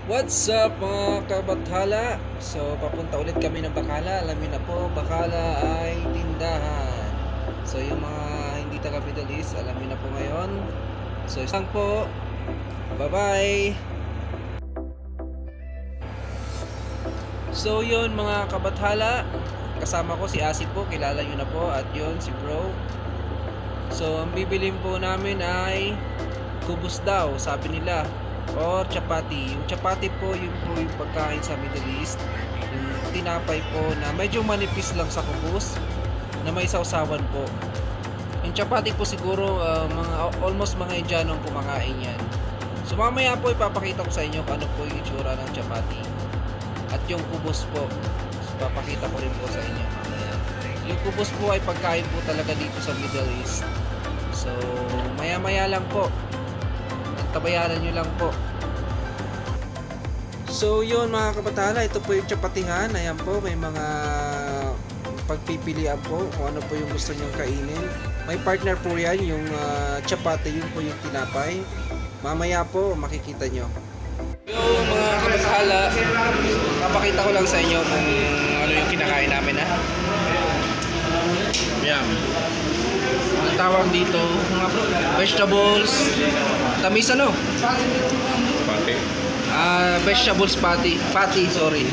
What's up mga kabathala? So papunta ulit kami ng Bacala. Alamin na po, Bacala ay tindahan. So yung mga hindi taga Middle East, alamin na po ngayon. So isang po. Bye bye. So yun mga kabathala, kasama ko si Asi po, kilala nyo na po. At yun si Bro. So ang bibilin po namin ay kubus daw, sabi nila, or chapati. Yung chapati po, yun po yung pagkain sa Middle East. Yung tinapay po na medyo manipis lang sa kubos, na may sausawan po. Yung chapati po siguro almost mga Indiano ang kumakain yan. So mamaya po ipapakita ko sa inyo kung ano po yung itsura ng chapati. At yung kubos po, so, papakita ko rin po sa inyo mamaya. Yung kubos po ay pagkain po talaga dito sa Middle East. So maya maya lang po, tabayaran nyo lang po. So yun mga kabatala, ito po yung chapatihan. Ayan po, may mga pagpipilian po kung ano po yung gusto nyong kainin. May partner po yan, yung chapati, yun po yung tinapay. Mamaya po makikita nyo. Yung mga kabatala, papakita ko lang sa inyo kung ano yung kinakain namin ha. Yan. Ang tawag dito, mga vegetables, tamis ano? Pati. Vegetables patty, sorry.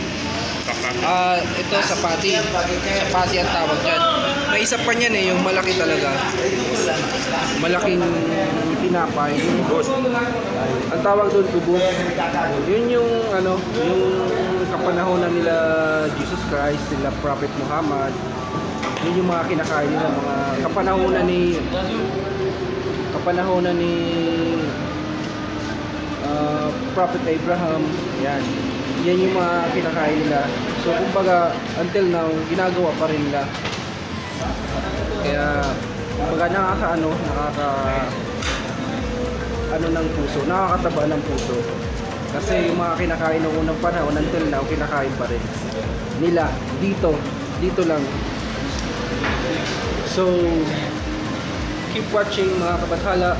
Ito sa patty ang tawag dyan. May isa pa niyan yung malaki talaga. Malaking tinapay. Ang tawag doon kubos. Yun yung yung kapanahonan nila Jesus Christ, nila Prophet Muhammad. Yun yung mga kinakain nila, mga kapanahonan ni Prophet Abraham. Yan yung mga kinakain nila. So kumbaga until now ginagawa pa rin nila. Kaya kumbaga ng puso, nakakataba ng puso. Kasi yung mga kinakain noong unang panahon until now kinakain pa rin nila dito lang. So keep watching mga kabathala.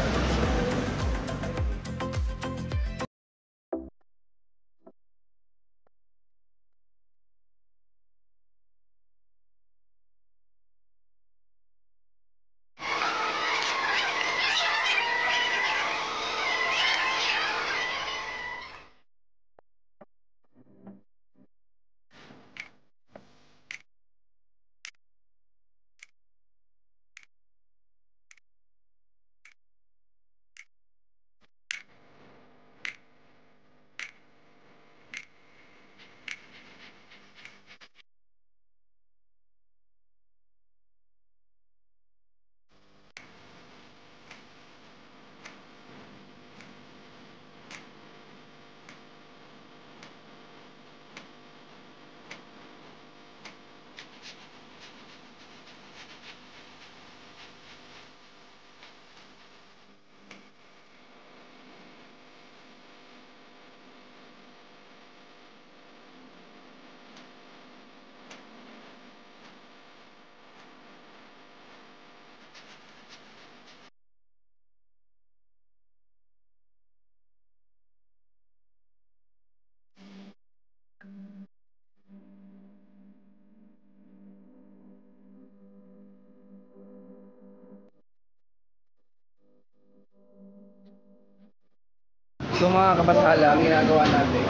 So mga kabathala, ang ginagawa natin,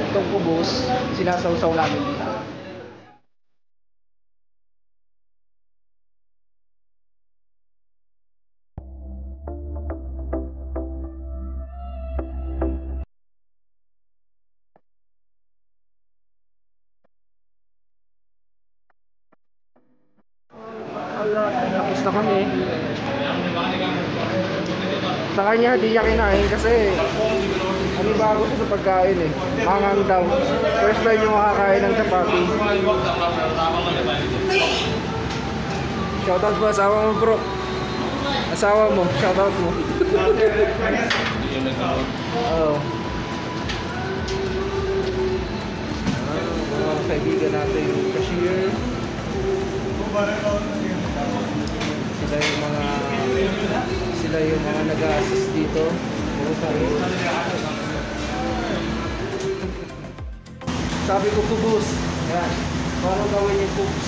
itong kubos, sinasawsaw namin dito. Tapos na kami. Sa kanya, di niya kinain kasi bago siya sa pagkain Hangang daw. First time yung makakain ng chapati. Shoutout mo, asawa mo bro. Asawa mo, shoutout mo. Oo. Mga kaibigan natin yung cashier. Sila yung mga nag-a-assist dito. Sabi ko kubus. Yan. Paano gawin yung kubus?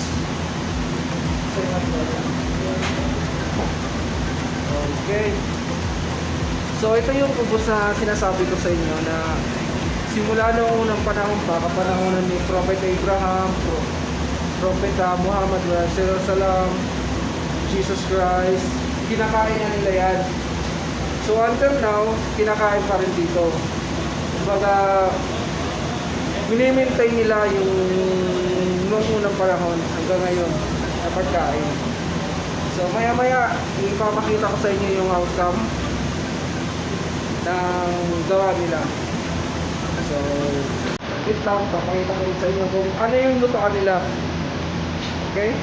Okay. So ito yung kubus na sinasabi ko sa inyo na simula noong unang panahon pa, kapanahonan ni Prophet Abraham, Prophet Muhammad Salam, Jesus Christ, kinakain na nila yan. So until now, kinakain pa rin dito. Kumbaga, minimaintain nila yung noong unang panahon hanggang ngayon na pagkain. So maya maya, ipapakita ko sa inyo yung outcome ng gawa nila. So, wait lang, papakita ko rin sa inyo kung ano yung lutoan nila. Okay?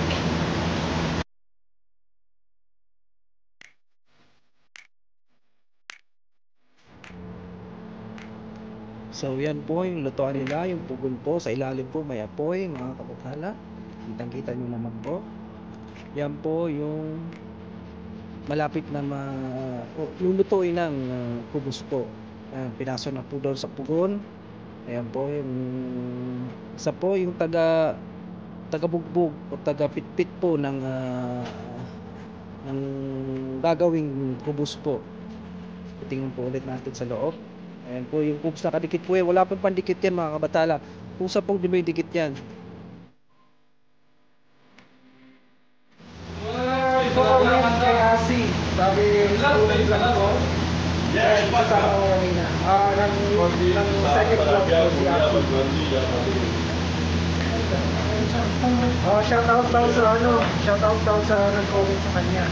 So yan po yung lutoan nila, yung pugon po, sa ilalim po may apoy mga kapathala. Kitang-kita nyo naman po. Yan po yung malapit na lulutuin ng kubos po. Pinaso na po doon sa pugon. Ayan po yung isa po yung taga-bugbog o taga-pitpit po ng gagawing kubos po. Tingnan po ulit natin sa loob. Ayan po yung kubos na kadikit po. Wala pong pandikit yan mga kabatala. Kusa pong dumidikit yan. Ito po yung kay Asi. Sabi ko. Yes, kasama ko kanina. Ng second vlog ko si Asi. Shoutout daw sa shoutout daw sa nag-comment sa kanya.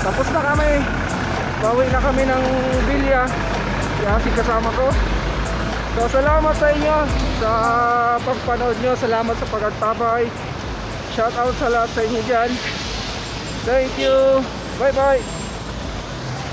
Tapos na kami. Bawi na kami ng Bilya. Kasi kasama ko. So salamat sa inyo sa pagpanood nyo. Salamat sa pagtatapay. Shout out sa lahat sa inyo dyan. Thank you. Bye bye.